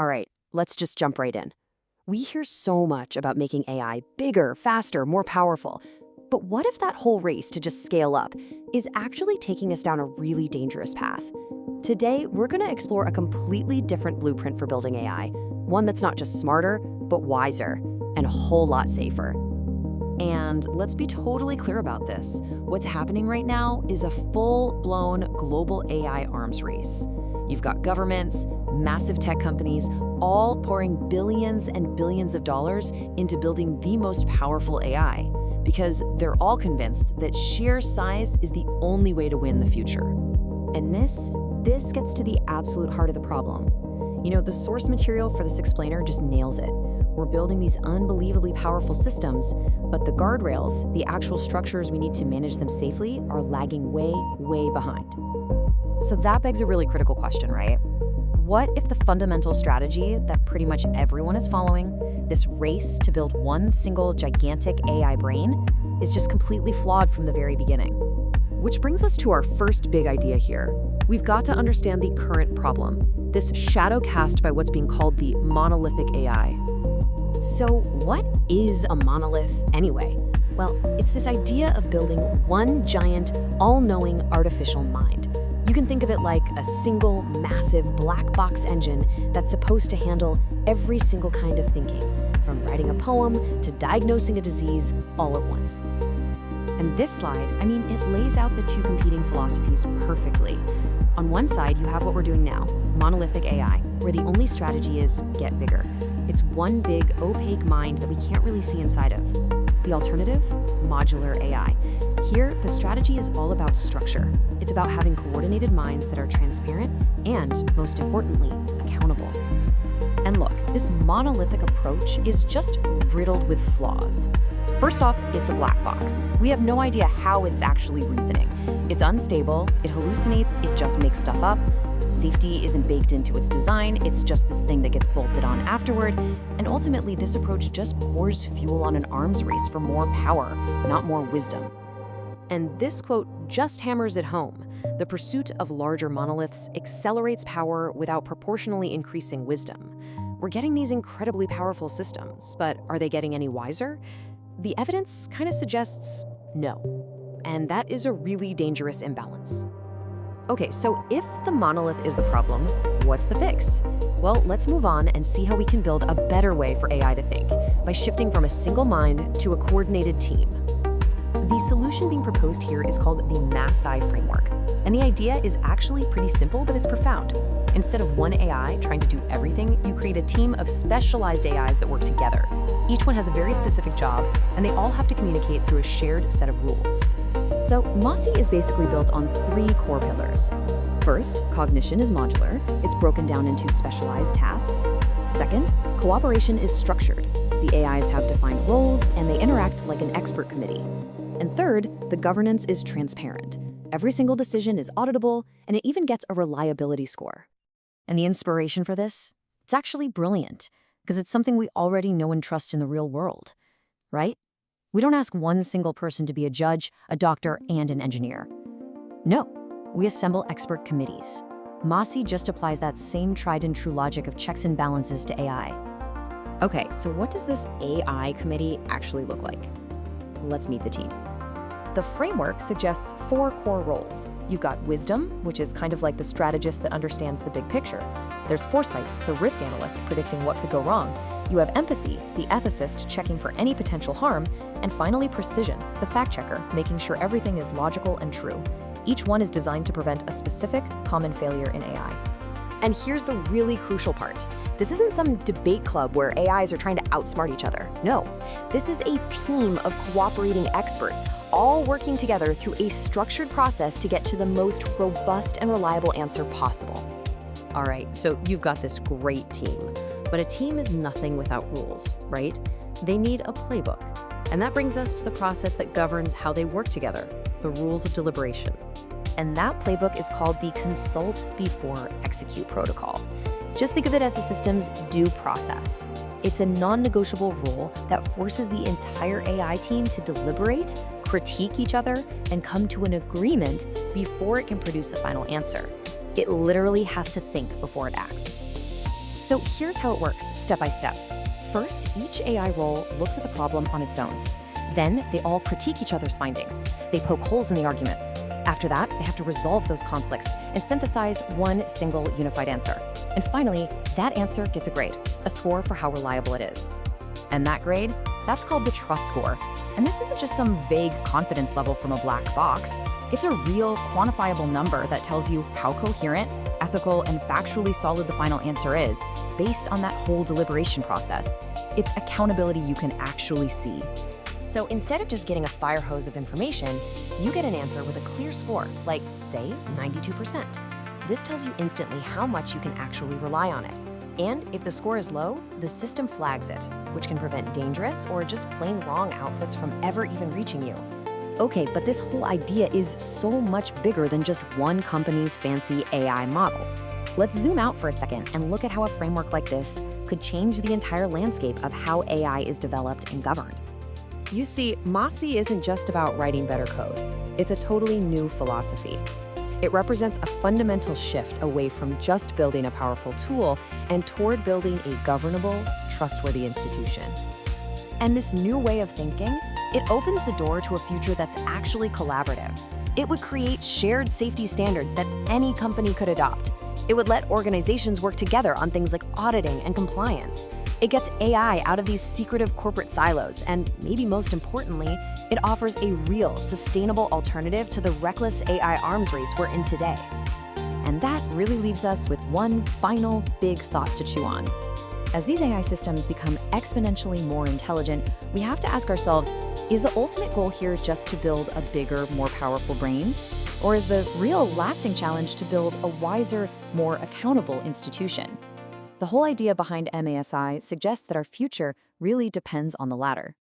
All right, let's just jump right in. We hear so much about making AI bigger, faster, more powerful. But what if that whole race to just scale up is actually taking us down a really dangerous path? Today, we're going to explore a completely different blueprint for building AI, one that's not just smarter, but wiser, and a whole lot safer. And let's be totally clear about this. What's happening right now is a full-blown global AI arms race. You've got governments, massive tech companies, all pouring billions and billions of dollars into building the most powerful AI, because they're all convinced that sheer size is the only way to win the future. And this gets to the absolute heart of the problem. You know, the source material for this explainer just nails it. We're building these unbelievably powerful systems, but the guardrails, the actual structures we need to manage them safely, are lagging way, way behind. So that begs a really critical question, right? What if the fundamental strategy that pretty much everyone is following, this race to build one single gigantic AI brain, is just completely flawed from the very beginning? Which brings us to our first big idea here. We've got to understand the current problem, this shadow cast by what's being called the monolithic AI. So what is a monolith anyway? Well, it's this idea of building one giant, all-knowing artificial mind. You can think of it like a single, massive black box engine that's supposed to handle every single kind of thinking, from writing a poem to diagnosing a disease all at once. And this slide, it lays out the two competing philosophies perfectly. On one side, you have what we're doing now, monolithic AI, where the only strategy is get bigger. It's one big, opaque mind that we can't really see inside of. The alternative? Modular AI. Here, the strategy is all about structure. It's about having coordinated minds that are transparent and, most importantly, accountable. And look, this monolithic approach is just riddled with flaws. First off, it's a black box. We have no idea how it's actually reasoning. It's unstable, it hallucinates, it just makes stuff up. Safety isn't baked into its design, it's just this thing that gets bolted on afterward, and ultimately this approach just pours fuel on an arms race for more power, not more wisdom. And this quote just hammers it home. The pursuit of larger monoliths accelerates power without proportionally increasing wisdom. We're getting these incredibly powerful systems, but are they getting any wiser? The evidence kind of suggests no. And that is a really dangerous imbalance. Okay, so if the monolith is the problem, what's the fix? Well, let's move on and see how we can build a better way for AI to think by shifting from a single mind to a coordinated team. The solution being proposed here is called the Masi framework. And the idea is actually pretty simple, but it's profound. Instead of one AI trying to do everything, you create a team of specialized AIs that work together. Each one has a very specific job, and they all have to communicate through a shared set of rules. So Masi is basically built on three core pillars. First, cognition is modular. It's broken down into specialized tasks. Second, cooperation is structured. The AIs have defined roles, and they interact like an expert committee. And third, the governance is transparent. Every single decision is auditable, and it even gets a reliability score. And the inspiration for this? It's actually brilliant, because it's something we already know and trust in the real world, right? We don't ask one single person to be a judge, a doctor, and an engineer. No, we assemble expert committees. Masi just applies that same tried and true logic of checks and balances to AI. Okay, so what does this AI committee actually look like? Let's meet the team. The framework suggests 4 core roles. You've got wisdom, which is kind of like the strategist that understands the big picture. There's foresight, the risk analyst predicting what could go wrong. You have empathy, the ethicist checking for any potential harm. And finally, precision, the fact checker, making sure everything is logical and true. Each one is designed to prevent a specific common failure in AI. And here's the really crucial part. This isn't some debate club where AIs are trying to outsmart each other. No, this is a team of cooperating experts, all working together through a structured process to get to the most robust and reliable answer possible. All right, so you've got this great team, but a team is nothing without rules, right? They need a playbook. And that brings us to the process that governs how they work together, the rules of deliberation. And that playbook is called the Consult Before Execute protocol. Just think of it as the system's due process. It's a non-negotiable rule that forces the entire AI team to deliberate, critique each other, and come to an agreement before it can produce a final answer. It literally has to think before it acts. So here's how it works, step by step. First, each AI role looks at the problem on its own. Then they all critique each other's findings. They poke holes in the arguments. After that, they have to resolve those conflicts and synthesize one single unified answer. And finally, that answer gets a grade, a score for how reliable it is. And that grade, that's called the trust score. And this isn't just some vague confidence level from a black box. It's a real, quantifiable number that tells you how coherent, ethical, and factually solid the final answer is, based on that whole deliberation process. It's accountability you can actually see. So instead of just getting a fire hose of information, you get an answer with a clear score, like, say, 92%. This tells you instantly how much you can actually rely on it. And if the score is low, the system flags it, which can prevent dangerous or just plain wrong outputs from ever even reaching you. Okay, but this whole idea is so much bigger than just one company's fancy AI model. Let's zoom out for a second and look at how a framework like this could change the entire landscape of how AI is developed and governed. You see, Masi isn't just about writing better code. It's a totally new philosophy. It represents a fundamental shift away from just building a powerful tool and toward building a governable, trustworthy institution. And this new way of thinking, it opens the door to a future that's actually collaborative. It would create shared safety standards that any company could adopt. It would let organizations work together on things like auditing and compliance. It gets AI out of these secretive corporate silos, and maybe most importantly, it offers a real, sustainable alternative to the reckless AI arms race we're in today. And that really leaves us with one final big thought to chew on. As these AI systems become exponentially more intelligent, we have to ask ourselves, is the ultimate goal here just to build a bigger, more powerful brain? Or is the real lasting challenge to build a wiser, more accountable institution? The whole idea behind MASI suggests that our future really depends on the latter.